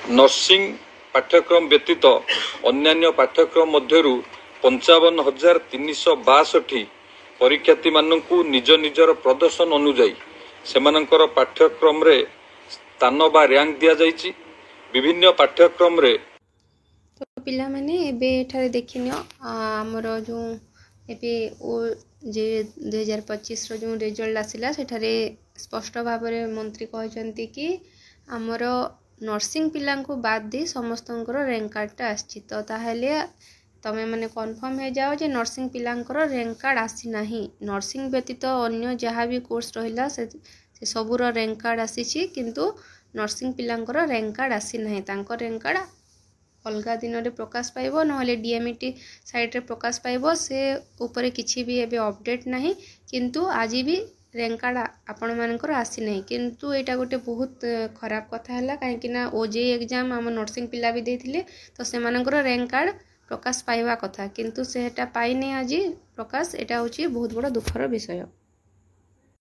Nursing पाठ्यक्रम व्यतीत अन्यान्य पाठ्यक्रम मध्यरु 55,362 परीक्षार्थी माननकु निज निजर प्रदर्शन अनुଯାयी सेमानंकर पाठ्यक्रम रे स्थान बा रैंक दिया जाइछि। विभिन्न पाठ्यक्रम रे तो पिला माने एबे एठारे देखिनियो हमर जो एबे ओ जे 2025 रो जो रिजल्ट आसिला सेठारे स्पष्ट भाव रे मंत्री कहचंती कि हमर नर्सिंग पिलां को बाद दे समस्तंकर रैंक कार्ड आछि। तो ताहेले तमे माने कन्फर्म हो जाओ जे नर्सिंग पिलांकर रैंक कार्ड आसी नाही। नर्सिंग व्यतीत अन्य जहाँ भी कोर्स रहिला से सबूर रैंक कार्ड आसी किंतु नर्सिंग पिलांकर रैंक कार्ड आसी नाही। तांकर रैंक कार्ड अलग दिन में प्रकाश पाइबो नहले डीएमईटी साइट रे प्रकाश पाइबो से ऊपर किछि भी एबे अपडेट नाही। किंतु आज भी रैंक कार्ड आपण मानकर आसी नहीं। किंतु एटा गोटे बहुत खराब कथा हला काहेकि ना ओजे एग्जाम हम नर्सिंग पिला भी देथिले तो से मानकर रैंक कार्ड प्रकाश पाइबा कथा किंतु सेटा पाई नहीं आज प्रकाश। एटा होची बहुत बड़ दुखर विषय।